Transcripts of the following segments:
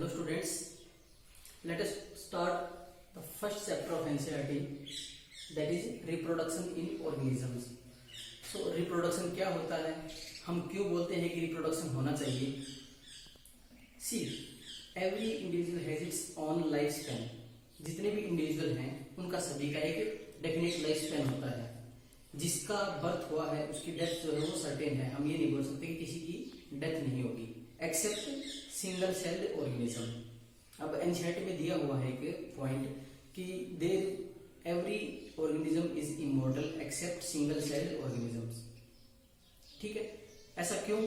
Hello students, let us start the first chapter of NCERT, that is reproduction in organisms. So reproduction क्या होता है, हम क्यों बोलते हैं कि reproduction होना चाहिए. See, every individual has its own lifespan. जितने भी इंडिविजुअल हैं उनका सभी का एक डेफिनेट लाइफ स्पैन होता है. जिसका बर्थ हुआ है उसकी डेथ जो है वो सर्टेन है. हम ये नहीं बोल सकते कि किसी की डेथ नहीं होगी एक्सेप्ट सिंगल सेल्ड ऑर्गेनिज्म. अब एनसीईआरटी में दिया हुआ है एक पॉइंट कि there every organism is immortal except single celled organisms. ठीक है, ऐसा क्यों?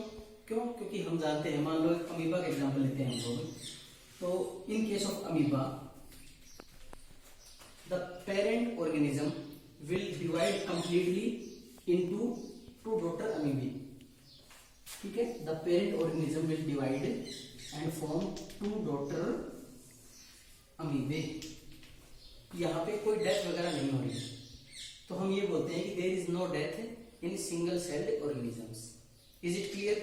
क्योंकि हम जानते हैं, मान लो एक अमीबा का एग्जांपल लेते हैं हम लोग. तो इन case of amoeba the parent organism will divide completely into two daughter amoebae. ठीक है, the parent organism will divide and form two daughter amoebae. यहाँ पे कोई डेथ वगैरह नहीं हो रही, तो हम ये बोलते हैं कि there is no death in single celled organisms. Is it clear?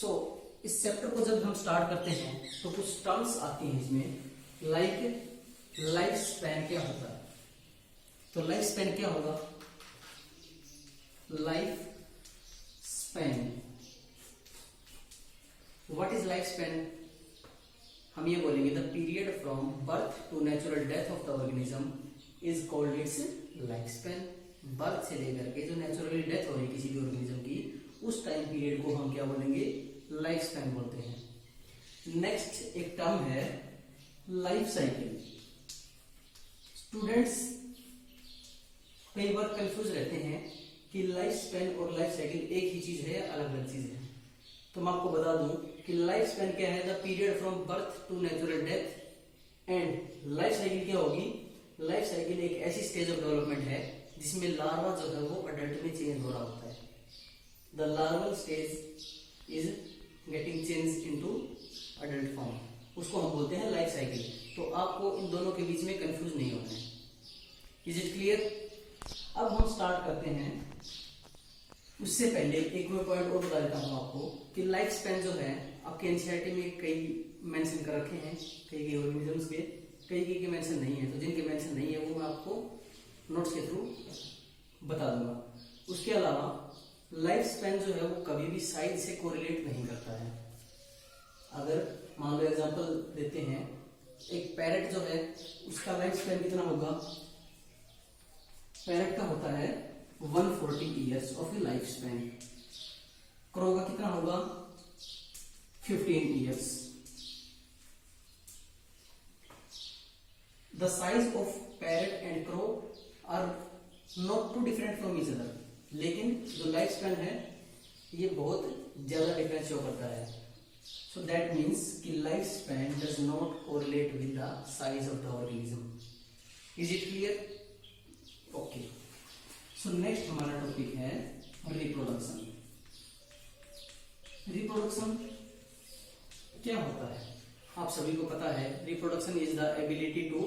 So इस चैप्टर को जब हम स्टार्ट करते हैं तो कुछ टर्म्स आती हैं इसमें, लाइक लाइफ स्पैन क्या होता है. तो लाइफ स्पैन क्या होगा? Life span, what is life span? हम ये बोलेंगे the period from birth to natural death of the organism is called its life span. Birth से लेकर के जो नेचुरली डेथ हो रही है किसी भी ऑर्गेनिज्म की, उस टाइम पीरियड को हम क्या बोलेंगे? लाइफ स्पैन बोलते हैं. नेक्स्ट एक टर्म है लाइफ साइकिल. स्टूडेंट्स कई बार कंफ्यूज रहते हैं कि लाइफ स्पैन और लाइफ साइकिल एक ही चीज है या अलग अलग चीज है. तो मैं आपको बता दूं कि लाइफ स्पैन क्या है? The period from birth to natural death. And life cycle क्या होगी? लाइफ साइकिल एक ऐसी स्टेज ऑफ डेवलपमेंट है जिसमें लार्वा जो है वो अडल्ट में चेंज हो रहा होता है. The larval stage is getting change into adult form, उसको हम बोलते हैं लाइफ साइकिल. तो आपको इन दोनों के बीच में कंफ्यूज नहीं होना है. Is it clear? अब हम स्टार्ट करते हैं. उससे पहले एक मैं पॉइंट और बता देता हूं आपको कि लाइफ स्पैन जो है आपके एनसीईआरटी में कई मेंशन कर रखे हैं, कई ऑर्गेनिजम्स के, कई मेंशन नहीं है. तो जिनके मेंशन नहीं है वो मैं आपको नोट्स के थ्रू बता दूंगा. उसके अलावा लाइफ स्पैन जो है वो कभी भी साइज से कोरिलेट नहीं करता है. अगर मान लो एग्जांपल देते हैं, एक पैरेट जो है उसका लाइफ स्पैन कितना होगा? पैरेट का होता है 140 years of life span. Crow का कितना होगा? 15 years. The size of parrot and crow are not too different from each other, लेकिन जो लाइफ स्पैन है ये बहुत ज्यादा डिफरेंस शो करता है. सो दैट मीन्स कि life span does not correlate with the size of the organism. Is it clear? Okay. So next हमारा टॉपिक है रिप्रोडक्शन. रिप्रोडक्शन क्या होता है? आप सभी को पता है, reproduction is the ability to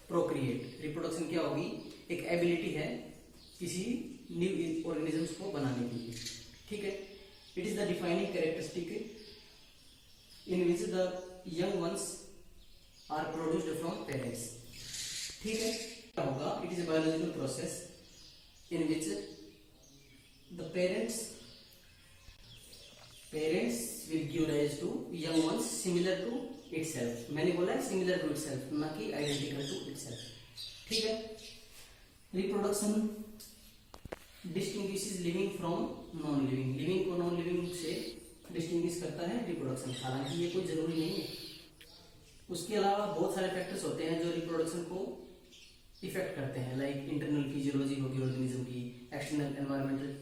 procreate. Reproduction क्या होगी? एक एबिलिटी है किसी न्यू ऑर्गेनिजम्स को बनाने के लिए. ठीक है, it is the defining characteristic in which the young ones are produced from parents. ठीक है, क्या होगा? It is a biological process in which the parents will give rise to young ones similar to itself. मैंने बोला है similar to itself, ना कि identical to itself. ठीक है. Reproduction distinguishes living from non living. Living को non living से distinguish करता है रिप्रोडक्शन. हालांकि ये कोई जरूरी नहीं है. उसके अलावा बहुत सारे फैक्टर्स होते हैं जो रिप्रोडक्शन को इफेक्ट करते हैं, लाइक इंटरनल फिजियोलॉजी होगी ऑर्गेनिज्म की, एक्सटर्नल एनवायरमेंटल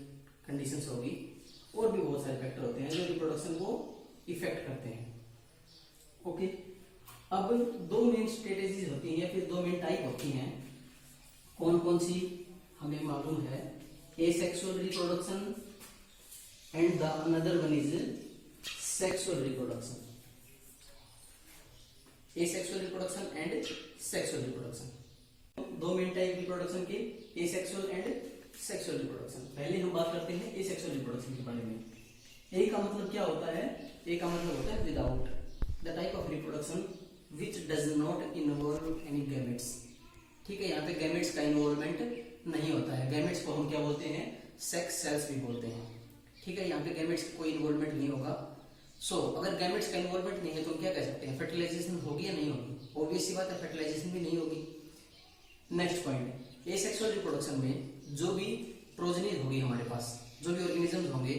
कंडीशंस होगी, और भी बहुत सारे फैक्टर होते हैं जो रिप्रोडक्शन को इफेक्ट करते हैं. ओके. अब दो मेन स्ट्रेटेजीज होती हैं या फिर दो मेन टाइप होती हैं. कौन कौन सी हमें मालूम है? Asexual reproduction and the another one is sexual reproduction. Asexual reproduction and sexual reproduction, दो मेन टाइप रिप्रोडक्शन के, एसेक्सुअल एंड सेक्सुअल रिप्रोडक्शन. पहले हम बात करते हैं एसेक्सुअल रिप्रोडक्शन के बारे में. ए का मतलब क्या होता है? ए का मतलब होता है without. The which does not involve any gametes. ठीक है, यहाँ पे गैमेट्स का इन्वॉल्वमेंट नहीं होता है। गैमेट्स को हम क्या बोलते हैं, सेक्स सेल्स भी बोलते हैं। ठीक है, यहाँ पे गैमेट्स का कोई इन्वॉल्वमेंट नहीं होगा। अगर गैमेट्स का इन्वॉल्वमेंट नहीं है तो हम क्या कह सकते हैं, फर्टिलाइजेशन होगी या नहीं होगी? ऑब्वियस सी बात है, फर्टिलाइजेशन भी नहीं होगी। नेक्स्ट पॉइंट, एसेक्सुअल रिप्रोडक्शन में जो भी प्रोजेनी होगी हमारे पास, जो भी ऑर्गेनिज्म होंगे,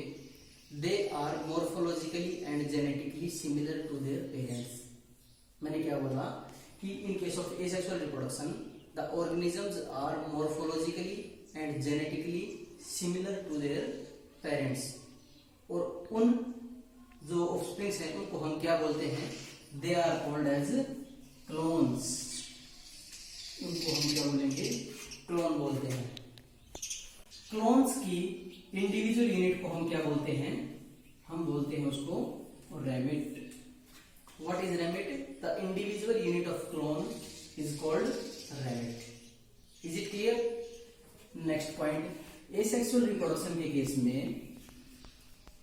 they are morphologically and genetically similar to their parents. मैंने क्या बोला कि in case of asexual reproduction the organisms are morphologically and genetically similar to their parents. और उन जो ऑफस्प्रिंग्स हैं उनको हम क्या बोलते हैं, they are called as clones. उनको हम क्या बोलेंगे, क्लोन बोलते हैं। क्लोन्स की इंडिविजुअल यूनिट को हम क्या बोलते हैं, हम बोलते हैं उसको ramet. What is ramet? The individual unit of clone is called ramet. Is it clear? Next point, asexual reproduction के केस में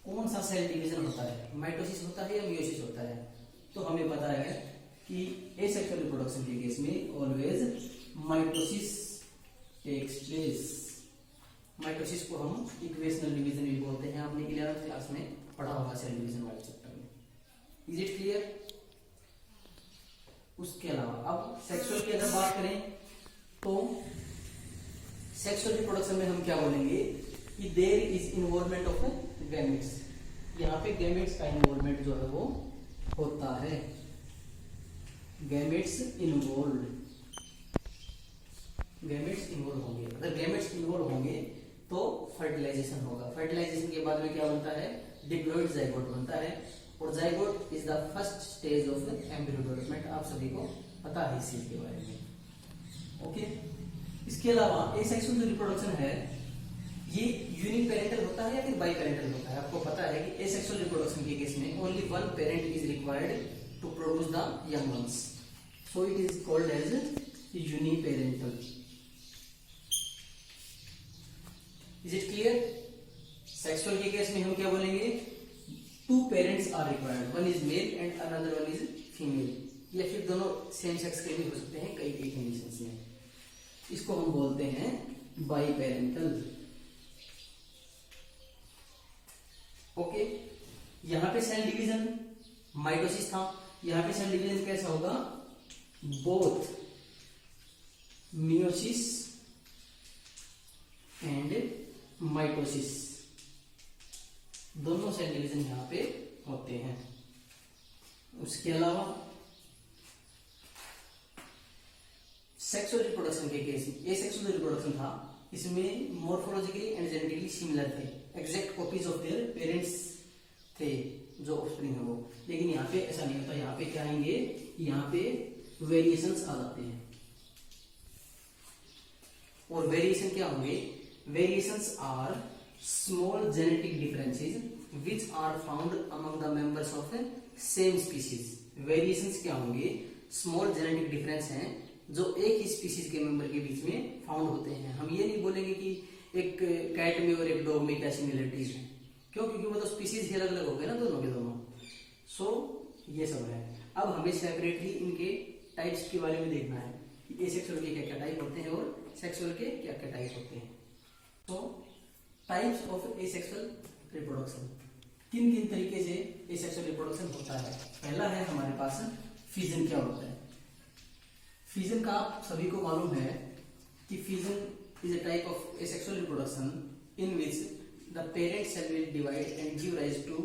कौन सा सेल डिवीजन होता है, माइटोसिस होता है या मियोसिस होता है? तो हमें पता है कि एसेक्सुअल रिप्रोडक्शन के केस में always mitosis takes place. Mitosis को हम इक्वेशनल डिवीजन भी बोलते हैं। आपने 11th क्लास में पढ़ा होगा सेल डिवीजन वाले चैप्टर में। Is it clear? उसके अलावा अब सेक्सुअल की अगर बात करें तो सेक्सुअल रिप्रोडक्शन में हम क्या बोलेंगे कि there is involvement of gametes. यहाँ पे गैमेट्स का इन्वॉल्वमेंट जो है वो होता है। गैमेट्स इन्वॉल्व होंगे। अगर गैमेट्स इन्वॉल्व होंगे तो फर्टिलाइजेशन होगा। फर्टिलाइजेशन के बाद में क्या बनता है, डिप्लॉइड जाइगोट बनता है। और zygote is the first stage of embryo development. आप सभी को पता है इस चीज के बारे में। ओके, इसके अलावा एसेक्सुअल रिप्रोडक्शन है ये यूनिपेरेंटल होता है या फिर बाई पेरेंटल होता है? आपको पता है कि एसेक्सुअल रिप्रोडक्शन के केस में only one parent is required to produce the young ones, so it is called as uniparental. Is it clear? Sexual के केस में हम क्या बोलेंगे, two parents are required, one is male and another one is female. या फिर दोनों same sex के भी हो सकते हैं कई कई कंडीशंस में। इसको हम बोलते हैं बाई पेरेंटल। ओके, यहां पे सेल डिवीजन माइटोसिस था, यहां पे सेल डिवीजन कैसा होगा, बोथ मियोसिस एंड माइटोसिस, दोनों सेल डिवीजन यहां पे होते हैं। उसके अलावा सेक्सुअल रिप्रोडक्शन के केस में, एसेक्सुअल रिप्रोडक्शन था, इसमें मोर्फोलॉजिकली एंड जेनेटिकली सिमिलर थे, exact copies of their parents थे जो ऑफस्प्रिंग है वो। लेकिन यहाँ पे ऐसा नहीं होता। यहाँ पे क्या आएंगे, यहाँ पे वेरिएशंस आ जाते हैं। और वेरिएशन क्या होंगे, variations are small genetic differences which are found among the members of same species. Variations क्या होंगे, स्मॉल जेनेटिक डिफरेंस हैं जो एक ही स्पीशीज के मेंबर के बीच में फाउंड होते हैं। हम ये नहीं बोलेंगे कि एक कैट में और एक डॉग में क्या सिमिलरिटीज है, क्यों? क्योंकि वो तो स्पीशीज ही अलग अलग हो गए ना दोनों के दोनों। ये सब है। अब हमें सेपरेटली इनके टाइप्स के बारे में देखना है कि एसेक्सुअल के क्या क्या टाइप होते हैं और सेक्सुअल के क्या क्या टाइप होते हैं। तो टाइप्स ऑफ एसेक्सुअल रिप्रोडक्शन, किन किन तरीके से एसेक्सुअल रिप्रोडक्शन होता है। पहला है हमारे पास फिजन। क्या होता है फिजन का? आप सभी को मालूम है कि fission is a type of asexual reproduction in which the parent cell will divide and give rise to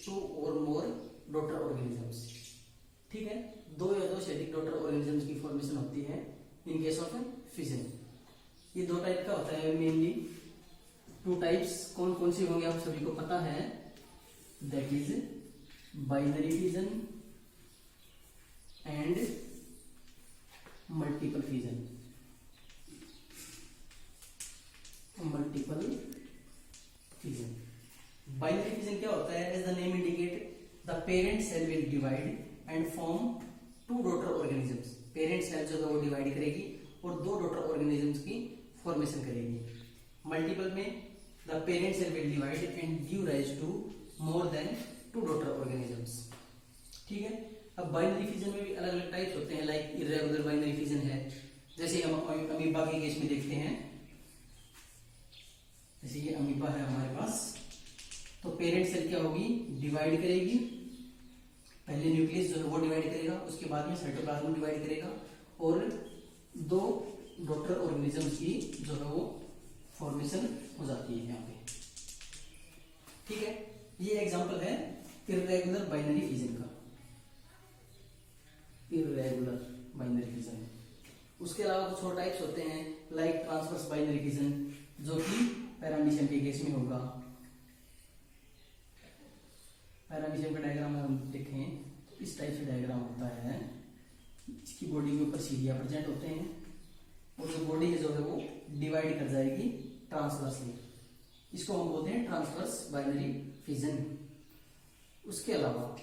two और मोर डॉटर ऑर्गेनिजम्स। ठीक है, दो या दो से अधिक डॉटर ऑर्गेनिजम्स की फॉर्मेशन होती है इन केस ऑफ फिजन। ये दो टाइप का होता है मेनली। टू टाइप्स कौन कौन सी होंगे आप सभी को पता है, that is binary fission and multiple fission. Multiple fission, binary fission क्या होता है, as the name indicate the parent cell will divide and form two daughter organisms. Parent cell जो है वो डिवाइड करेगी और दो डॉटर ऑर्गेनिजम्स की फॉर्मेशन करेगी। मल्टीपल में the parent cell will divide and give rise to more than two daughter organisms. ठीक है, अब बाइनरी फिजन में भी अलग अलग टाइप्स होते हैं, लाइक इरेगुलर बाइनरी फिजन है, जैसे हम अमीबा के केस में देखते हैं। जैसे ये अमीबा है हमारे पास, तो पेरेंट सेल क्या होगी, डिवाइड करेगी, पहले न्यूक्लियस जो है वो डिवाइड करेगा, उसके बाद में साइटोप्लाज्म डिवाइड करेगा, और दो डॉटर ऑर्गेनिजम्स की जो है वो फॉर्मेशन हो जाती है यहाँ पे। ठीक है, ये एग्जांपल है इर्रेगुलर बाइनरी फिजन का, इर्रेगुलर बाइनरी फिजन। उसके अलावा कुछ और टाइप्स होते हैं, लाइक ट्रांसवर्स बाइनरी फिजन, जो कि पैरामीशियम के केस में होगा। पैरामीशियम का डायग्राम हम देखें तो इस टाइप से डायग्राम होता है, इसकी बॉडी के ऊपर सीढ़ियां प्रेजेंट होते हैं, और जो बॉडी है जो है वो डिवाइड कर जाएगी ट्रांसवर्सली, इसको हम बोलते हैं ट्रांसवर्स बाइनरी फिजन। उसके अलावा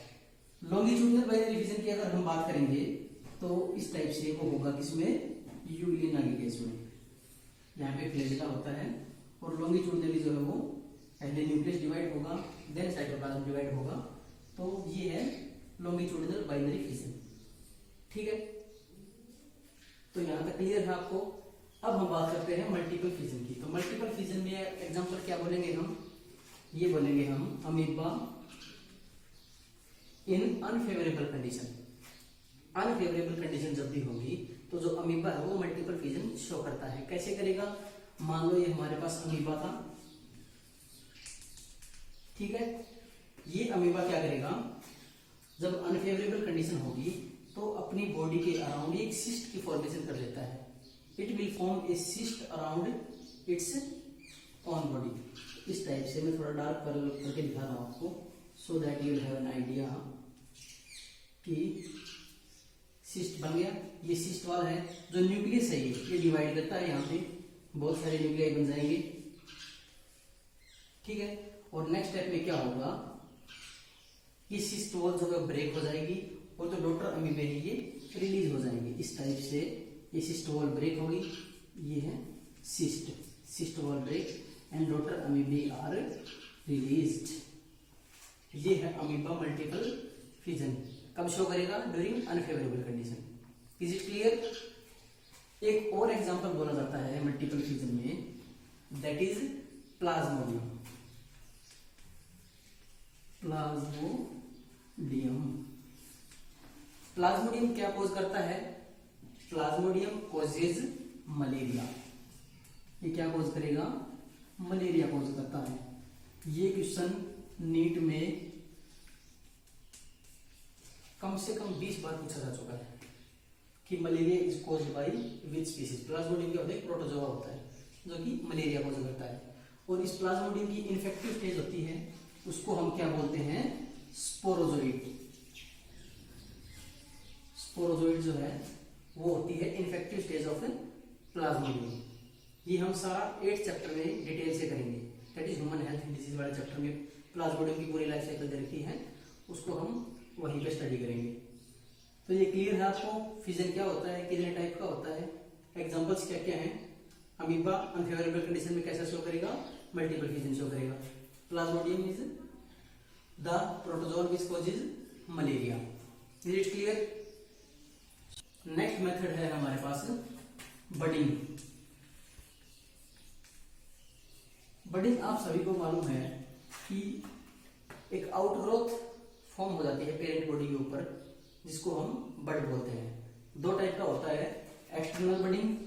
लॉन्गिट्यूडिनल बाइनरी फिजन की अगर हम बात करेंगे तो इस टाइप से वो होगा, किसमें, यूग्लिना के केस में, यहाँ पे फ्लैजेला होता है, और लॉन्गिट्यूडिनली जो है वो पहले न्यूक्लियस डिवाइड होगा, देन साइटोप्लाज्म डिवाइड होगा, तो ये है लॉन्गिट्यूडिनल बाइनरी फिजन। ठीक है, तो यहाँ तक क्लियर है आपको। अब हम बात करते हैं मल्टीपल फिजन की। तो मल्टीपल फिजन में एग्जांपल क्या बोलेंगे हम, ये बोलेंगे हम अमीबा इन अनफेवरेबल कंडीशन। अनफेवरेबल कंडीशन जब भी होगी तो जो अमीबा है वो मल्टीपल फिजन शो करता है। कैसे करेगा, मान लो ये हमारे पास अमीबा था, ठीक है, ये अमीबा क्या करेगा, जब अनफेवरेबल कंडीशन होगी तो अपनी बॉडी के अराउंड एक सिस्ट की फॉर्मेशन कर लेता है। It will form A cyst around its on body. इस टाइप से मैं थोड़ा डार्क कलर करके दिखा रहा हूं आपको, so that you will have an idea कि सिस्ट बन गया। ये सिस्ट वाला है, जो न्यूक्लियस है ये डिवाइड करता है, यहाँ पे बहुत सारे न्यूक्लियाई बन जाएंगे। ठीक है, और नेक्स्ट स्टेप में क्या होगा, ये सिस्ट वॉल जो है ब्रेक हो जाएगी, और जो डॉटर अमीबे है ये रिलीज हो जाएंगे। इस टाइप से ये सिस्ट वॉल ब्रेक होगी, ये है cyst wall break and daughter amoebae are released. ये है अमीबा मल्टीपल फिजन। कब शो करेगा, during unfavourable condition. Is it clear. एक और एग्जांपल बोला जाता है मल्टीपल फिजन में, दैट इज प्लाज्मोडियम। प्लाज्मोडियम क्या कॉज करता है, प्लाज्मोडियम कॉजेज मलेरिया। ये क्या कॉज करेगा, मलेरिया कॉज करता है। ये क्वेश्चन नीट में कम से कम 20 बार पूछा जा चुका है कि malaria is caused by which species. Plasmodium क्या होता है, प्रोटोजोआ होता है जो कि मलेरिया कॉज करता है, और इस प्लाज्मोडियम की इन्फेक्टिव स्टेज होती है, उसको हम क्या बोलते हैं, स्पोरोजोइड। स्पोरोजोइड जो है वो होती है इन्फेक्टिव स्टेज ऑफ प्लाज्मोडियम। ये हम सारा 8th चैप्टर में डिटेल से करेंगे, that is human health and disease वाले चैप्टर में प्लाज्मोडियम की पूरी लाइफ साइकिल दे रखी है, उसको हम वहीं पे स्टडी करेंगे। तो ये क्लियर है आपको, फिजन क्या होता है, कितने टाइप का होता है, एग्जांपल्स क्या क्या हैं। अमीबा अनफेवरेबल कंडीशन में कैसा शो करेगा, मल्टीपल फिजन शो करेगा। Plasmodium is the protozoa which causes malaria. Is it clear. Next method है हमारे पास बडिंग। बडिंग आप सभी को मालूम है कि एक आउटग्रोथ फॉर्म हो जाती है पेरेंट बॉडी के ऊपर, जिसको हम बड बोलते हैं। 2 टाइप का होता है, एक्सटर्नल बडिंग,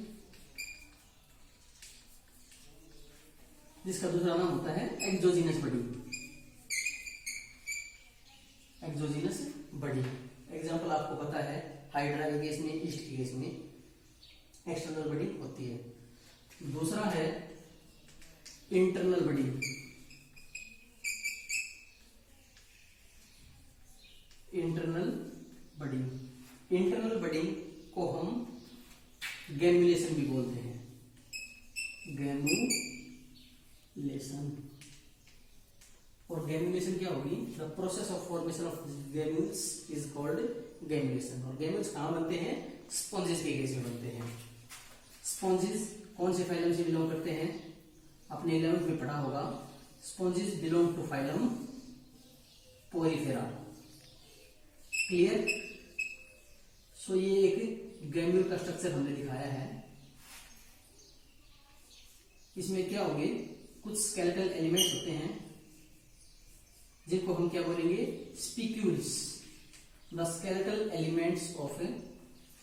जिसका दूसरा नाम होता है exogenous budding. Exogenous budding example आपको पता है, हाइड्रा के केस में, ईस्ट के केस में एक्सटर्नल बडिंग होती है। दूसरा है इंटरनल बडिंग। इंटरनल बडिंग को हम गैम्युलेशन भी बोलते हैं, गैम्युलेशन। और गैम्युलेशन क्या होगी, the process of formation of gemmules is called gemmulation. और गैम्यूल्स कहाँ बनते हैं, स्पॉन्जेस के केस में बनते हैं। स्पॉन्जेस कौन से फाइलम से बिलोंग करते हैं, अपने 11th में पढ़ा होगा। Sponges belong to phylum porifera. Clear. So ये एक गैम्यूल का स्ट्रक्चर हमने दिखाया है। इसमें क्या होंगे, कुछ स्केलेटल एलिमेंट्स होते हैं जिनको हम क्या बोलेंगे, spicules. The skeletal elements of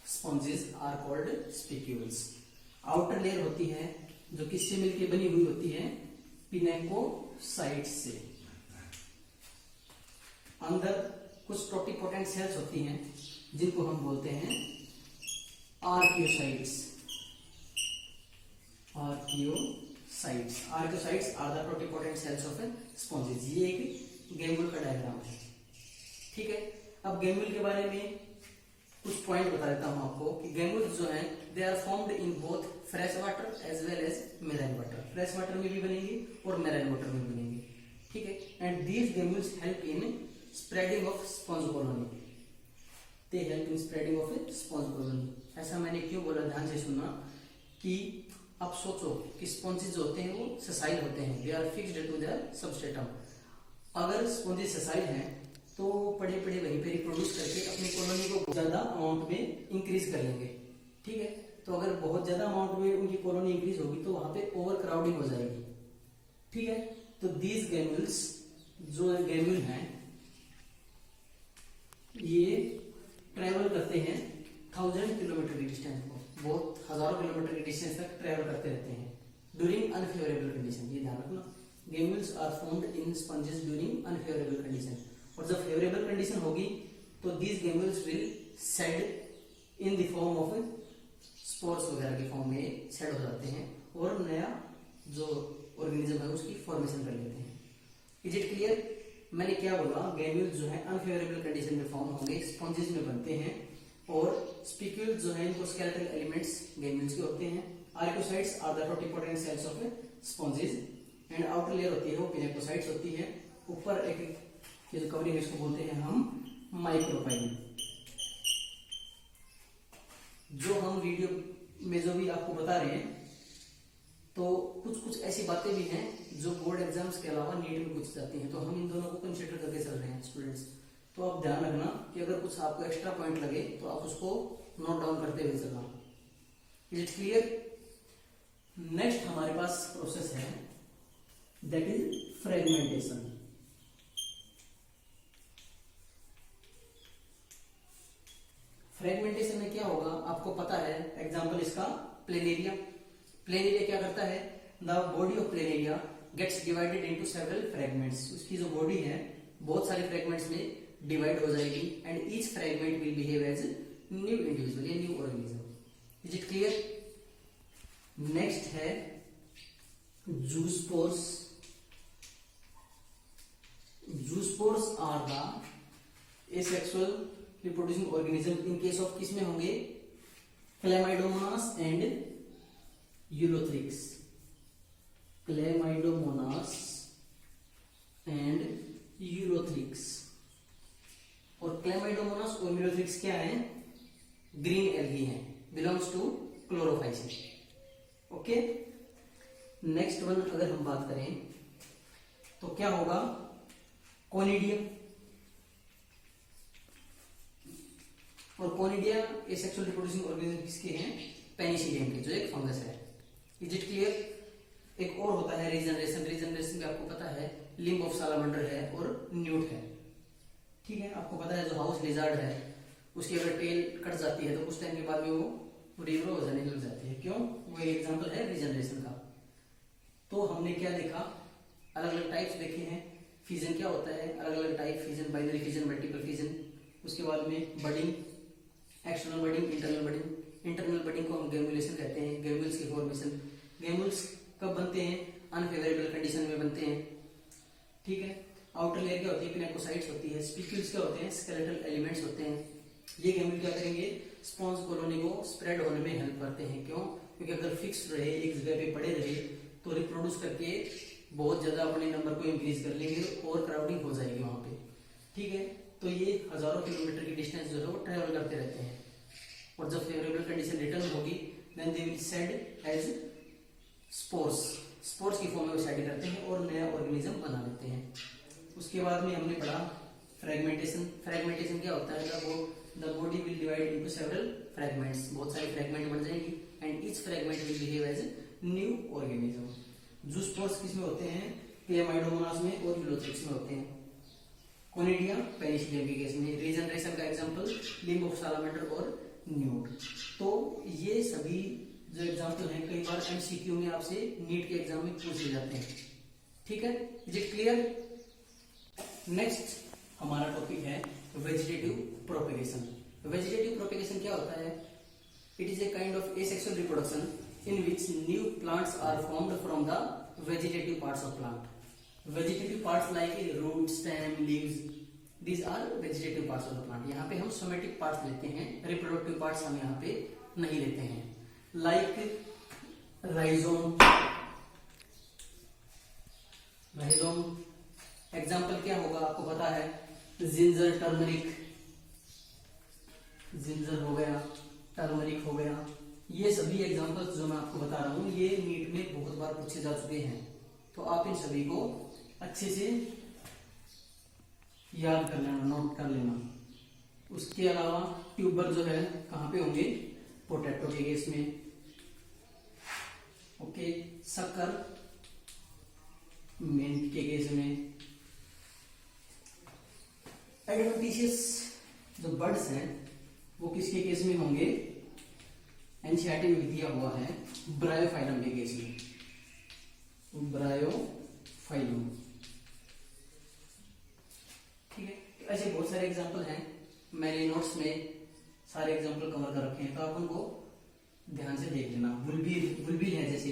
sponges are called spicules. Outer layer होती है जो किससे मिलकर बनी हुई होती है, पिनेकोसाइट्स से। अंदर कुछ टोटिपोटेंट सेल्स होती हैं जिनको हम बोलते हैं archaeocytes. Archaeocytes are the totipotent cells of sponges. ये एक गैम्यूल का डायग्राम है। ठीक है, अब गैम्यूल के बारे में कुछ पॉइंट बता देता हूं आपको कि गैम्यूल्स जो हैं they are formed in both fresh water as well as marine water. Fresh water में भी बनेंगे और मेराइन वाटर में भी बनेंगे। ठीक है, and these gemmules help in spreading of sponge colony. They help in spreading of sponge colony. ऐसा मैंने क्यों बोला, ध्यान से सुनना कि आप सोचो कि स्पॉन्जेस जो होते हैं वो सेसाइल होते हैं, they are fixed to their substratum. अगर स्पॉन्जेस सेसाइल हैं तो पड़े पड़े वहीं पे रिप्रोड्यूस करके अपनी कॉलोनी को ज्यादा अमाउंट में इंक्रीज कर लेंगे। ठीक है, तो अगर बहुत ज्यादा अमाउंट में उनकी कॉलोनी इंक्रीज होगी तो वहां पे ओवर क्राउडिंग हो जाएगी। ठीक है, तो दीज गैम्यूल्स, जो गैम्यूल हैं ये ट्रेवल करते हैं 1000 किलोमीटर की डिस्टेंस को, बहुत हजारों किलोमीटर की डिस्टेंस तक ट्रेवल करते रहते हैं ड्यूरिंग अनफेवरेबल कंडीशन। ये ध्यान रखना, gemmules are found in sponges during unfavourable condition. और जब फेवरेबल कंडीशन होगी तो these gemmules will shed in the form of spores वगैरह के फॉर्म में सेड हो जाते हैं और नया जो ऑर्गेनिज्म है उसकी फॉर्मेशन कर लेते हैं। Is it clear? मैंने क्या बोला, गैम्यूल्स जो है अनफेवरेबल कंडीशन में फॉर्म होंगे, स्पॉन्जेस में बनते हैं, और स्पिक्यूल्स जो है इनको स्केलेटल एलिमेंट्स गैम्यूल्स के होते हैं। Archaeocytes are the totipotent cells of sponges and outer layer होती है वो पिनेकोसाइट्स होती है। ऊपर एक ये जो कवरिंग है इसको बोलते हैं हम माइक्रोपाइल। जो हम वीडियो में जो भी आपको बता रहे हैं तो कुछ ऐसी बातें भी हैं जो बोर्ड एग्जाम्स के अलावा नीट में पूछ जाती हैं, तो हम इन दोनों को कंसिडर करके चल रहे हैं स्टूडेंट्स। तो आप ध्यान रखना कि अगर कुछ आपको एक्स्ट्रा पॉइंट लगे तो आप उसको नोट डाउन करते हुए चलना। Is it clear? नेक्स्ट हमारे पास प्रोसेस है दैट इज फ्रेगमेंटेशन। फ्रेगमेंटेशन में क्या होगा आपको पता है, एग्जांपल इसका प्लेनेरिया। प्लेनेरिया क्या करता है, the body of planaria gets divided into several fragments. उसकी जो बॉडी है बहुत सारे फ्रेगमेंट्स में डिवाइड हो जाएगी and each fragment will behave as new individual या new organism. Is it clear? Next है zoospores. Zoospores are the asexual reproducing organism in case of किसमें होंगे, chlamydomonas and ulothrix. Chlamydomonas and ulothrix. और chlamydomonas और ulothrix क्या है, green algae हैं, belongs to chlorophyceae. Okay, next one अगर हम बात करें तो क्या होगा, कोनिडियम। और कोनिडिया एसेक्सुअल रिप्रोड्यूसिंग ऑर्गेनिज्म किसके हैं, पेनिसिलियम के, जो एक फंगस है। Is it clear? एक और होता है रीजनरेशन। रीजनरेशन में आपको पता है लिम्ब ऑफ सालामंडर है और न्यूट है। ठीक है, आपको पता है जो हाउस लिजार्ड है उसकी अगर टेल कट जाती है तो कुछ टाइम के बाद में वो रिग्रो हो जाने लग जाती है। क्यों? वो एक एग्जांपल है रीजनरेशन का। तो हमने क्या देखा, अलग अलग टाइप्स देखे हैं। फिजन क्या होता है, अलग अलग type, fission, binary fission, multiple fission. उसके बाद में budding, external budding, internal budding. Internal budding को हम गैम्यूलेशन कहते हैं, गैम्यूल्स की फॉर्मेशन। गैम्यूल्स कब बनते हैं, अनफेवरेबल कंडीशन में बनते हैं। ठीक है, आउटर लेयर क्या होती है, पिनेकोसाइट्स होती है। स्पिक्यूल्स क्या होते हैं, स्केलेटल एलिमेंट्स होते हैं। ये गैम्यूल क्या करेंगे, स्पॉन्ज कॉलोनी को स्प्रेड होने में हेल्प करते हैं। क्यों? क्योंकि अगर फिक्स रहे, एक जगह पे पड़े रहे तो रिप्रोड्यूस करके बहुत ज्यादा अपने नंबर को इंक्रीज कर लेंगे और क्राउडिंग हो जाएगी वहां पे। ठीक है, तो ये हजारों किलोमीटर की डिस्टेंस जो है वो ट्रेवल करते रहते हैं और जब फेवरेबल कंडीशन रिटर्न होगी then they will shed as spores. Spores की फॉर्म में वो सेड करते हैं और नया ऑर्गेनिज्म बना लेते हैं। उसके बाद में हमने पढ़ा फ्रेगमेंटेशन। फ्रेगमेंटेशन क्या होता है, the body will divide into several fragments, बहुत सारे फ्रैगमेंट बन जाएंगे and each fragment will behave as new organism. Zoospores किसमें होते हैं? क्लेमाइडोमोनास में और यूलोथ्रिक्स में होते हैं। कोनिडिया पेनिसिलियम के केस में। रीजनरेशन का एग्जांपल लिम्ब ऑफ सालामेंडर और न्यूट। तो ये सभी जो एग्जांपल हैं कई बार एमसीक्यू में आपसे नीट के एग्जाम में पूछे जाते हैं। ठीक है, इज इट क्लियर? नेक्स्ट हमारा टॉपिक है वेजिटेटिव प्रोपेगेशन। वेजिटेटिव प्रोपेगेशन क्या होता है? It is a kind of asexual reproduction in which new plants are formed from the vegetative parts of plant. Vegetative parts like root, stem, leaves, these are vegetative parts of the plant। यहाँ पे हम somatic parts लेते हैं, reproductive parts हम यहाँ पे नहीं लेते हैं। लाइक राइजोम, एग्जाम्पल क्या होगा आपको पता है? जिंजर, टर्मरिक, जिंजर हो गया, टर्मरिक हो गया। ये सभी एग्जाम्पल्स जो मैं आपको बता रहा हूँ ये नीट में बहुत बार पूछे जा चुके हैं, तो आप इन सभी को अच्छे से याद कर लेना, नोट कर लेना। उसके अलावा ट्यूबर जो है कहाँ पे होंगे? पोटैटो के केस में। ओके, शक्कर मिंट के केस में। एडवेंटिशियस जो बर्ड्स हैं वो किसके केस में होंगे? एनसीईआरटी में दिया हुआ है ब्रायोफाइलम के केस में, ब्रायोफाइलम। ठीक है, तो ऐसे बहुत सारे एग्जांपल हैं, मैंने नोट्स में सारे एग्जांपल कवर कर रखे हैं, तो आप उनको ध्यान से देख लेना। बुलबिल है, जैसे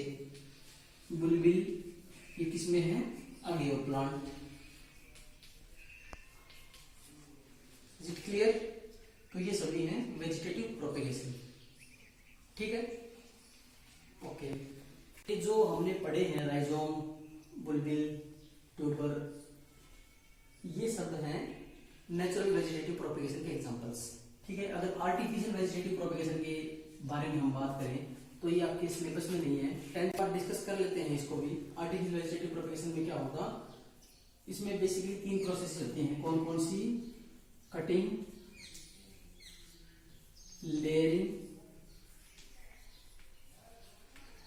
बुलबिल ये किसमें है? अगियो प्लांट। Is it clear? तो ये सभी हैं वेजिटेटिव प्रोपेगेशन। ठीक है, ओके। ये जो हमने पढ़े हैं राइजोम, बुलबिल, ट्यूबर, ये सब हैं नेचुरल वेजिटेटिव प्रोपेगेशन के एग्जांपल्स। ठीक है, अगर आर्टिफिशियल वेजिटेटिव प्रोपेगेशन के बारे में हम बात करें तो ये आपके सिलेबस में नहीं है, 10th पार्ट डिस्कस कर लेते हैं इसको भी। आर्टिफिशियल वेजिटेटिव प्रोपेगेशन में क्या होगा? इसमें बेसिकली 3 प्रोसेस चलती हैं। कौन कौन सी? Cutting, layering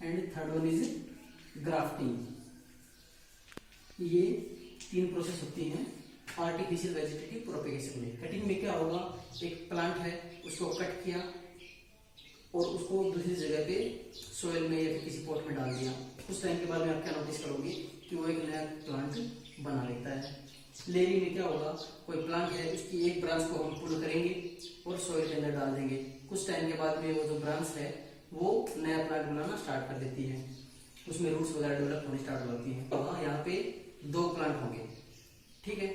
and third one is grafting. ये 3 प्रोसेस होती हैं आर्टिफिशियल वेजिटेटिव प्रोपेगेशन में। कटिंग में क्या होगा? एक प्लांट है उसको कट किया और उसको दूसरी जगह पे सोयल में या फिर किसी पॉट में डाल दिया। कुछ टाइम के बाद में आप क्या नोटिस करोगे कि वो एक नया प्लांट बना लेता है। लेयरिंग में क्या होगा? कोई प्लांट है उसकी एक ब्रांच को हम पुल करेंगे और सोयल के अंदर डाल देंगे। कुछ टाइम के बाद में वो जो ब्रांच है वो नया प्लांट बनाना स्टार्ट कर देती है, उसमें रूट्स वगैरह डेवलप होनी स्टार्ट हो जाती है। तो यहाँ पे 2 प्लांट होंगे। ठीक है,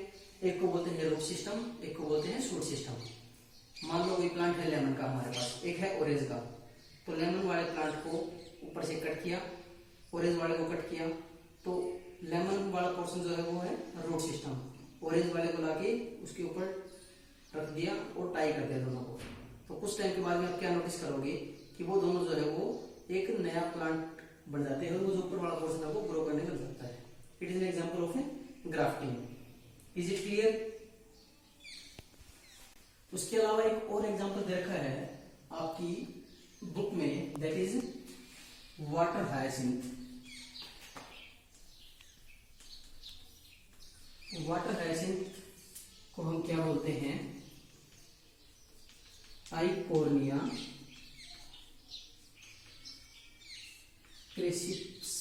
एक को बोलते हैं रूट सिस्टम, एक को बोलते हैं शूट सिस्टम। मान लो कोई प्लांट है लेमन का हमारे पास, एक है ऑरेंज का। तो लेमन वाले प्लांट को ऊपर से कट किया, ऑरेंज वाले को कट किया, तो लेमन वाला पोर्शन जो है वो है रूट सिस्टम। ऑरेंज वाले को लाके उसके ऊपर रख दिया और टाई कर दिया दोनों को। तो कुछ टाइम के बाद में आप क्या नोटिस करोगे कि वो दोनों जो है वो एक नया प्लांट बन जाते हैं और वो जो ऊपर वाला पोर्शन है वो ग्रो करने लग जाता है। It is an example of A grafting. Is it clear? उसके अलावा एक और एग्जांपल दे रखा है आपकी बुक में, that is water hyacinth. Water hyacinth को हम क्या बोलते हैं? आइकोर्निया क्रेसिपिस।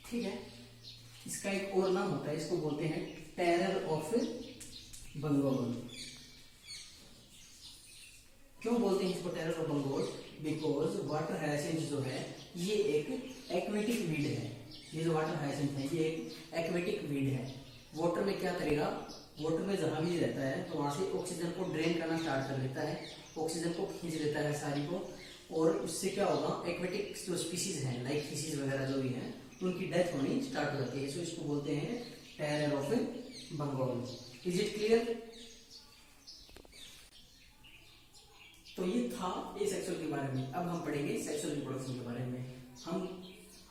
ठीक है, इसका एक और नाम होता है, इसको बोलते हैं टेरर ऑफ बंगाल। क्यों बोलते हैं इसको terror of Bengal? Because water hyacinth जो है ये एक एक्वेटिक वीड है। ये जो वाटर हायसिंथ है ये एक एक्वेटिक वीड है। वाटर में क्या करेगा? वाटर में जहां भी रहता है तो वहां से ऑक्सीजन को ड्रेन करना स्टार्ट कर देता है, ऑक्सीजन को खींच लेता है सारी को, और उससे क्या होगा? एक्वेटिक जो स्पीसीज हैं लाइक फिशेज वगैरह जो भी हैं उनकी डेथ होनी स्टार्ट हो जाती है। सो इसको बोलते हैं terror of Bengal. Is it clear? तो ये था एसेक्सुअल के बारे में। अब हम पढ़ेंगे सेक्सुअल रिप्रोडक्शन के बारे में।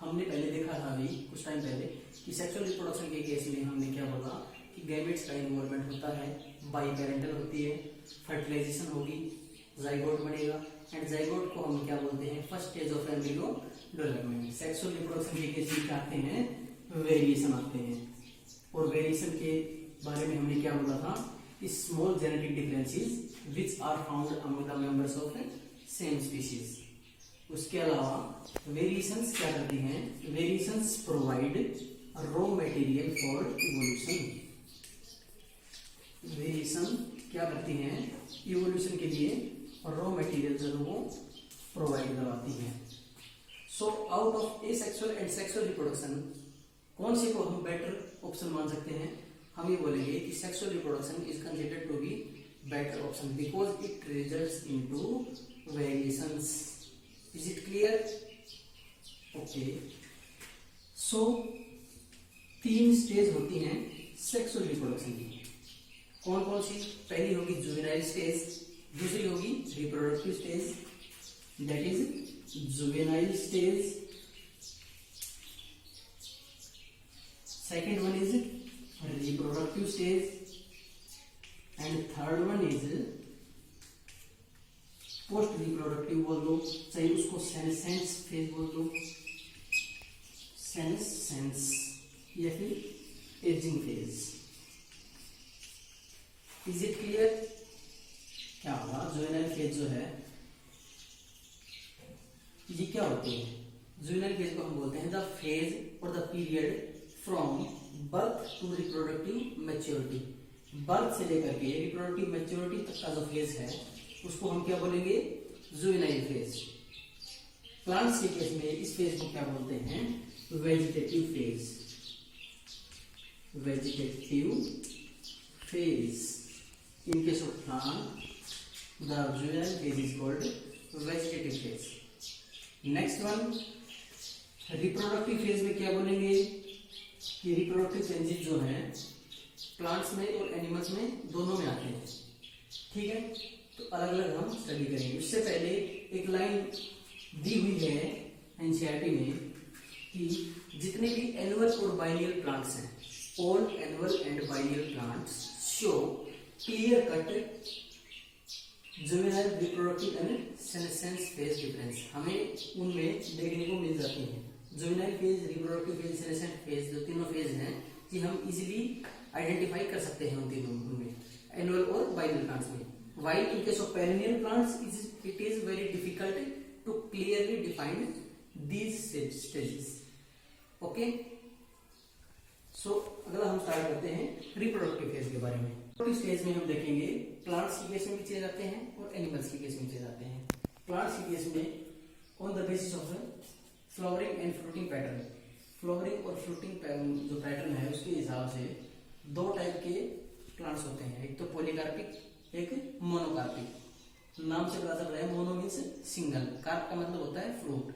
हमने पहले देखा था अभी कुछ टाइम पहले कि सेक्सुअल रिप्रोडक्शन के केस में हमने क्या बोला कि गैमेट्स का इन्वॉल्वमेंट होता है, बाई पेरेंटल होती है, फर्टिलाइजेशन होगी, जाइगोट बनेगा, एंड जाइगोट को हम क्या बोलते हैं, first stage of embryo development. Sexual reproduction के केस में आते हैं, वेरिएशन आते हैं, और वेरिएशन के बारे में हमने क्या बोला था, small genetic differences which are found among the members of same species. उसके अलावा वेरिएशंस क्या करती हैं, variations provide raw material for evolution. Variation क्या करती हैं, इवोल्यूशन के लिए रॉ मटेरियल जो वो प्रोवाइड करवाती हैं। So out of asexual and sexual reproduction कौन से को हम बेटर ऑप्शन मान सकते हैं, हम ये बोलेंगे कि sexual reproduction is considered to be better option because it results into variations. Is it clear? Okay, so 3 stage होती हैं सेक्सुअल रिप्रोडक्शन की। कौन कौन सी? पहली होगी जुवेनाइल स्टेज, दूसरी होगी reproductive stage, that is juvenile stage, second one is reproductive stage, and third one is post reproductive बोल दो, चाहे उसको सेनेसेंस फेज बोल दो, सेनेसेंस या फिर ageing phase. Is it clear? क्या होगा, जुवेनाइल फेज जो है ये क्या होती है, जुवेनाइल फेज को हम बोलते हैं द फेज और the period from birth to reproductive maturity. Birth से लेकर के रिप्रोडक्टिव मैच्योरिटी तक का जो फेज है उसको हम क्या बोलेंगे, जुवेनाइल फेज। प्लांट्स के केस में इस फेज को क्या बोलते हैं, vegetative phase. Vegetative phase. In case of plant the juvenile phase is called vegetative phase. Next one, reproductive phase में क्या बोलेंगे कि रिप्रोडक्टिव चेंजेस जो हैं प्लांट्स में और एनिमल्स में दोनों में आते हैं। ठीक है, तो अलग अलग हम स्टडी करेंगे। उससे पहले एक लाइन दी हुई है एनसीईआरटी में कि जितने भी एनुअल और बाइनियल प्लांट्स हैं, all annual and biennial plants show clear cut juvenile reproductive and senescence phase difference. हमें उनमें देखने को मिल जाती है। Juvenile phase, reproductive phase, senescent phase, जो तीनों फेज हैं कि हम इजीली आइडेंटिफाई कर सकते हैं उन तीनों में, एनुअल और बाइनियल प्लांट्स में। While in case of perennial plants, it is very difficult to clearly define these stages. Okay? So अगला हम स्टार्ट करते हैं रिप्रोडक्टिव फेज के बारे में। रिप्रोडक्टिव स्टेज में हम देखेंगे प्लांट्स के केस में भी चले जाते हैं और एनिमल्स के केस में चले जाते हैं। प्लांट्स के केस में on the basis of flowering and fruiting pattern, flowering और फ्रूटिंग जो पैटर्न है उसके हिसाब से 2 टाइप के प्लांट्स होते हैं, एक तो पॉलीकार्पिक, एक मोनोकार्पिक। नाम से पता चल रहा है, मोनो मीन्स सिंगल, कार्प का मतलब होता है फ्रूट।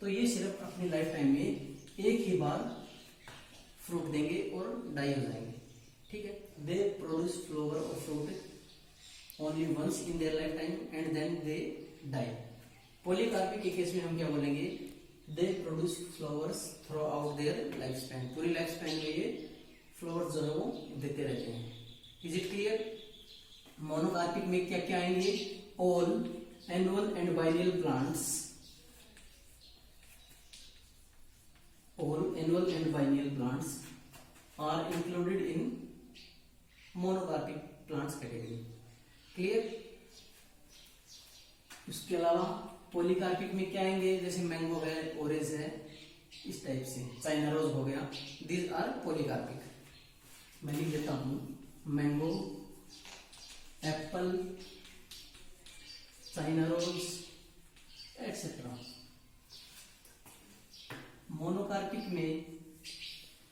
तो ये सिर्फ अपनी लाइफ टाइम में एक ही बार फ्रूट देंगे और डाई हो जाएंगे। ठीक है, दे प्रोड्यूस फ्लावर और fruit only once in their life time and then they die. Polycarpic के केस में हम क्या बोलेंगे, they produce flowers throughout their life span. पूरी लाइफ स्पैन में ये फ्लावर्स जो है वो देते रहते हैं। Is it clear? मोनोकार्पिक में क्या क्या आएंगे, all annual and biennial plants, all annual and biennial plants are included in monocarpic plants category. Clear? उसके अलावा पॉलीकार्पिक में क्या आएंगे, जैसे मैंगो है, ऑरेंज है, इस टाइप से, चाइना रोज हो गया, दीज आर पॉलीकार्पिक। मैं लिख देता हूं, mango, apple, China rose etcetera. Monocarpic में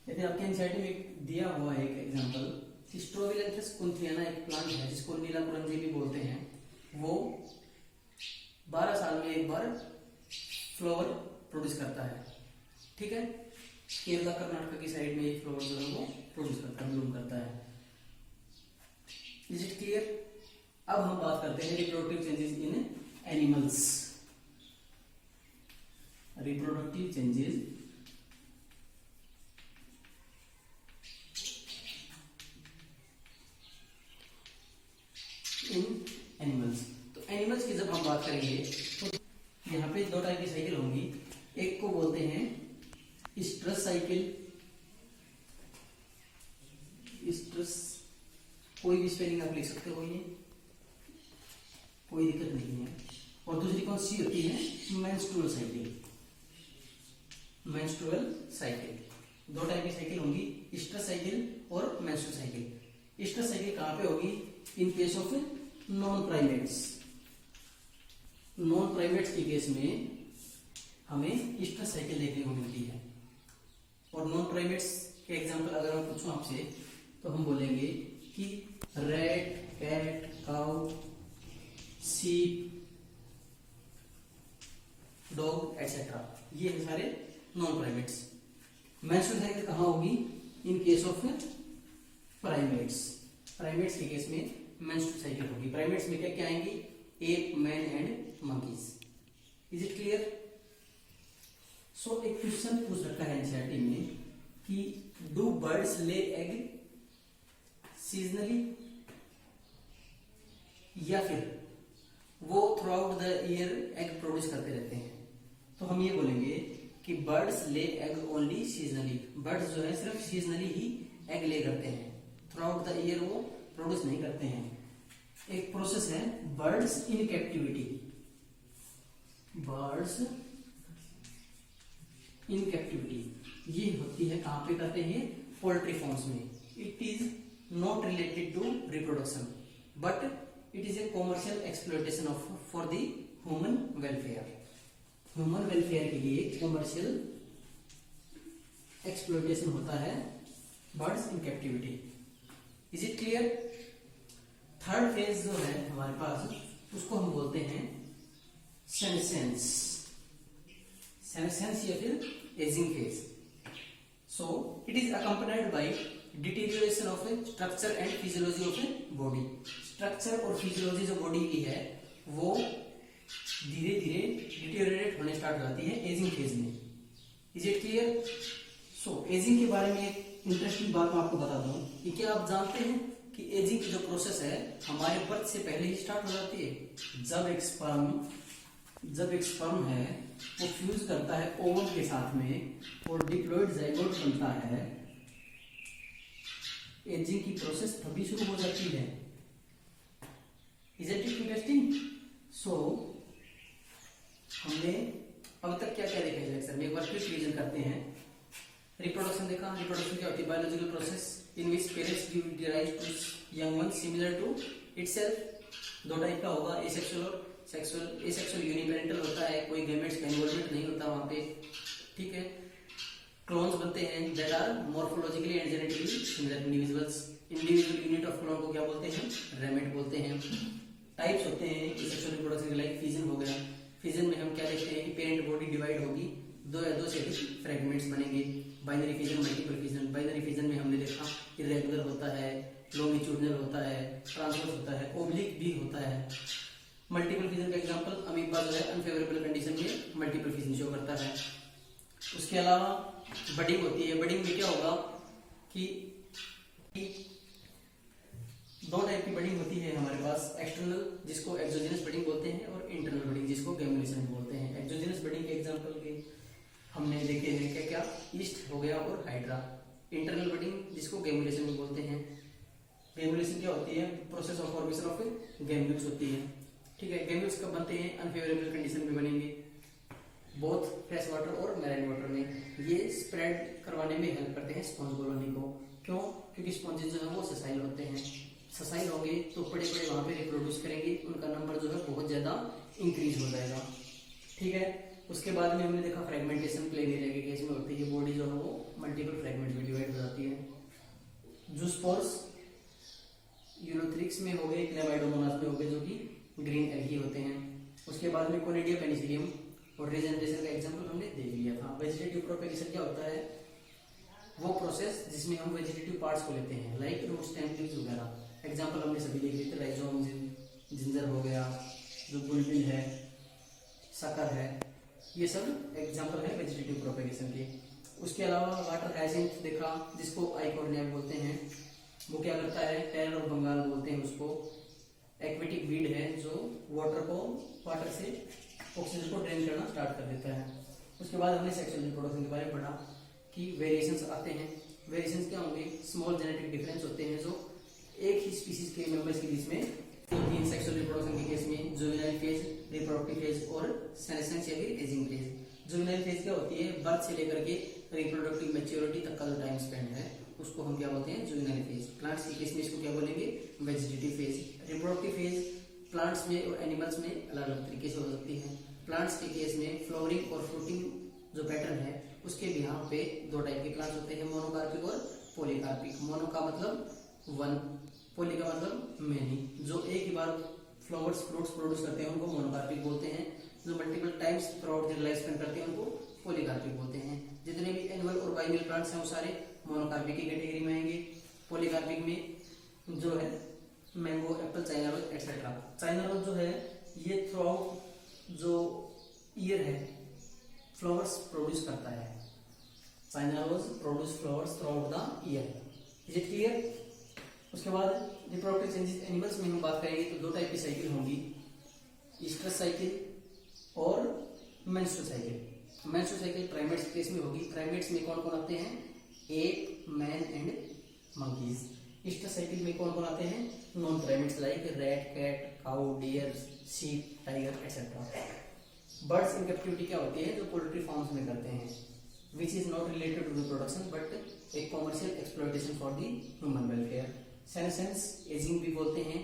यदि आपके एनसीईआरटी में दिया हुआ है एक एग्जांपल, स्ट्रोबिलेंथस कुंथियाना एक प्लांट है जिसको नीला कुरंजी भी बोलते हैं, वो 12 साल में एक बार फ्लावर प्रोड्यूस करता है। ठीक है, केरला कर्नाटक की साइड में एक फ्लावर जो है वो प्रोड्यूस करता है, ब्लूम करता है। Is it clear? अब हम बात करते हैं reproductive changes in animals. Reproductive changes in animals. तो एनिमल्स की जब हम बात करेंगे तो यहाँ पे दो टाइप की साइकिल होंगी, एक को बोलते हैं स्ट्रेस साइकिल, स्ट्रेस कोई भी स्पेलिंग आप लिख सकते हो, ये कोई दिक्कत नहीं है। और दूसरी कौन सी होती है, मेंस्ट्रुअल साइकिल। मेंस्ट्रुअल साइकिल दो टाइप की साइकिल होंगी, स्ट्रेस साइकिल और मेंस्ट्रुअल साइकिल। स्ट्रेस साइकिल कहाँ पे होगी, in case of non primates. Non primates के केस में हमें स्ट्रेस साइकिल देखने को मिलती है। और नॉन प्राइमेट्स के एग्जांपल अगर मैं पूछूं आपसे तो हम बोलेंगे कि rat, cat, cow, sheep, dog etcetera, ये हैं सारे नॉन प्राइमेट्स। मेंस्ट्रुअल साइकिल कहाँ होगी, in case of primates. Primates के केस में मेंस्ट्रुअल साइकिल होगी। प्राइमेट्स में क्या क्या आएंगी, ape, man and monkeys. Is it clear? So एक क्वेश्चन पूछ रखा है एनसीईआरटी में कि do birds lay egg seasonally, या फिर वो throughout the year egg produce करते रहते हैं। तो हम ये बोलेंगे कि birds lay egg only seasonally. Birds जो है सिर्फ सीजनली ही एग ले करते हैं, थ्रू आउट द ईयर वो प्रोड्यूस नहीं करते हैं। एक प्रोसेस है birds in captivity. Birds in captivity ये होती है कहां पे करते हैं, पोल्ट्री फॉर्म्स में। It is not related to reproduction but it is a commercial exploitation of for the human welfare. Human welfare के लिए कॉमर्शियल एक्सप्लॉयटेशन होता है birds in captivity. Is it clear? Third phase जो है हमारे पास उसको हम बोलते हैं सेनेसेंस। सेनेसेंस या फिर ageing phase. So it is accompanied by deterioration of a structure and physiology of a body. Structure और फिजियोलॉजी जो बॉडी की है वो धीरे धीरे डिटीरियोरेट होने स्टार्ट हो जाती है एजिंग फेज में। Is it clear? So ageing के बारे में एक इंटरेस्टिंग बात मैं आपको बता दूं कि क्या आप जानते हैं कि एजिंग की जो प्रोसेस है हमारे बर्थ से पहले ही स्टार्ट हो जाती है। जब एक स्पर्म है वो फ्यूज करता है ओवम के साथ में और डिप्लॉयड जाइगोट बनता है, एजिंग की प्रोसेस तभी शुरू हो जाती है। Is it interesting? सो हमने अब तक क्या क्या देखा है लेक्चर में, एक बार फिर रिवीजन करते हैं। रिप्रोडक्शन देखा, रिप्रोडक्शन क्या होती है, biological process in which parents give rise to young one similar to itself. दो टाइप का होगा, एसेक्सुअल और सेक्सुअल। एसेक्सुअल यूनिपेरेंटल होता है, कोई गैमेट्स का इन्वॉल्वमेंट नहीं होता वहां पे, ठीक है। क्लोन्स बनते हैं that are morphologically and genetically similar individuals. Individual unit of clone को क्या बोलते हैं, रेमेट बोलते हैं। टाइप्स होते हैं एसेक्सुअल रिप्रोडक्शन के, लाइक फिजन हो गया। फिजन में हम क्या देखते हैं कि पेरेंट बॉडी डिवाइड होगी, दो या दो से अधिक फ्रेगमेंट्स बनेंगे। Binary fission, multiple fission. Binary fission में हमने देखा इरेगुलर होता है, लॉन्गिट्यूडिनल होता है, ट्रांसवर्स होता है, ओब्लिक भी होता है। मल्टीपल फिजन का एग्जांपल अमीबा जो है अनफेवरेबल कंडीशन में मल्टीपल फिजन शो करता है। उसके अलावा बडिंग होती है। बडिंग में क्या होगा कि दो टाइप की बडिंग होती है हमारे पास, एक्सटर्नल जिसको एक्सोजेनस बडिंग बोलते हैं और इंटरनल बडिंग जिसको गैमुलेशन बोलते हैं। एक्सोजेनस बडिंग के एग्जांपल के हमने देखे हैं क्या क्या, ईस्ट हो गया और हाइड्रा। इंटरनल बडिंग जिसको गैमुलेशन बोलते हैं। गैमुलेशन क्या होती है, प्रोसेस ऑफ फॉर्मेशन ऑफ गैम्यूल्स होती है, ठीक है। गैम्यूल्स कब बनते हैं, अनफेवरेबल कंडीशन में बनेंगे, बोथ फ्रेश वाटर और मैराइन वाटर में। ये स्प्रेड करवाने में हेल्प करते हैं स्पॉन्ज कॉलोनी को। क्यों? क्योंकि स्पॉन्जेस जो है वो ससाइल होते हैं। ससाइल होंगे तो बड़े बड़े वहां पे रिप्रोड्यूस करेंगे, उनका नंबर जो है बहुत ज्यादा इंक्रीज हो जाएगा, ठीक है। उसके बाद में हमने देखा फ्रेगमेंटेशन प्लेनेरिया के केस में होती है, बॉडी जो है वो मल्टीपल फ्रेगमेंट में डिवाइड हो जाती है। जूस्पोर्स यूलोथ्रिक्स में हो गए, क्लेमाइडोमोनास में हो गए जो कि ग्रीन एल्गी होते हैं। उसके बाद में कोनिडिया पेनिसिलियम और रीजनरेशन का एग्जांपल हमने देख लिया था। वेजिटेटिव प्रोपेगेशन क्या होता है, वो प्रोसेस जिसमें हम वेजिटेटिव पार्ट्स को लेते हैं, लाइक रूट, स्टेम, लीव्स वगैरह। एग्जांपल हमने सभी देख लिए थे, राइजोम, जिंजर हो गया, जो बुलबिल है, शक्कर है, ये सब एग्जांपल है वेजिटेटिव प्रोपेगेशन के। उसके अलावा वाटर हाइसिंथ देखा जिसको आइकोर्निया बोलते हैं, वो क्या करता है, टेरर ऑफ बंगाल बोलते हैं उसको। एक्विटी सोमेटिक वीड है जो वाटर से ऑक्सीजन को ड्रेन करना स्टार्ट कर देता है। उसके बाद हमने सेक्सुअल रिप्रोडक्शन के बारे में पढ़ा कि वेरिएशंस आते हैं। वेरिएशंस क्या होंगे? स्मॉल जेनेटिक डिफरेंस होते हैं जो एक ही स्पीसीज के मेंबर्स के बीच में होती है। सेक्सुअल रिप्रोडक्शन के केस में जुवेनाइल फेज, रिप्रोडक्टिव फेज और सेनेसेंस या फिर एजिंग फेज। जुवेनाइल फेज क्या होती है? बर्थ से लेकर के रिप्रोडक्टिव मैच्योरिटी तक का जो टाइम स्पेंड है उसको हम क्या बोलते हैं? Juvenile phase. प्लांट्स के केस में इसको क्या बोलेंगे? Vegetative phase. Reproductive phase plants में और एनिमल्स में अलग अलग तरीके से हो सकती है। प्लांट्स के केस में फ्लावरिंग और फ्रूटिंग जो पैटर्न है उसके भी यहाँ पे दो टाइप के प्लांट्स होते हैं, मोनोकार्पिक और पॉलीकार्पिक। मोनो का मतलब वन, पॉली का मतलब मेनी। जो एक ही बार फ्लावर्स फ्रूट्स प्रोड्यूस करते हैं उनको मोनोकार्पिक बोलते हैं। जो multiple times through out their life spend करते हैं उनको पॉलीकार्पिक बोलते हैं। जितने भी एनुअल और बाइनल प्लांट्स हैं वो सारे मोनोकार्पिक की कैटेगरी में आएंगे। पॉलीकार्पिक में जो है mango, apple, China rose etcetera. China rose जो है ये थ्रू आउट जो ईयर है फ्लावर्स प्रोड्यूस करता है। China rose produce flowers throughout the year. Is it clear? उसके बाद रिप्रोडक्टिव चेंजेस एनिमल्स में हम बात करेंगे तो दो टाइप की साइकिल होंगी, ईस्ट्रस साइकिल और menstrual cycle. Menstrual cycle primates के केस में होगी। प्राइमेट्स में कौन कौन आते हैं? Ape, man and monkeys. Oestrus cycle में कौन कौन आते हैं? Non primates like rat, cat, cow, deer, sheep, tiger etcetera. Birds in captivity क्या होती है? जो पोल्ट्री फार्म्स में करते हैं, which is not related to reproduction but a commercial exploitation for the human welfare. Senescence ageing भी बोलते हैं,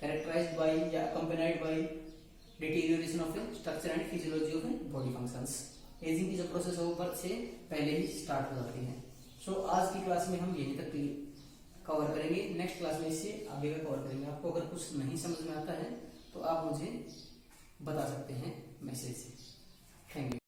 कैरेक्टराइज्ड बाय या accompanied by deterioration of structure and physiology of body functions. Ageing की जो process है वो बर्थ से पहले ही स्टार्ट हो जाती है। सो आज की क्लास में हम यहीं तक कवर करेंगे। नेक्स्ट क्लास में इससे आगे का कवर करेंगे। आपको अगर कुछ नहीं समझ में आता है तो आप मुझे बता सकते हैं मैसेज से। Thank you.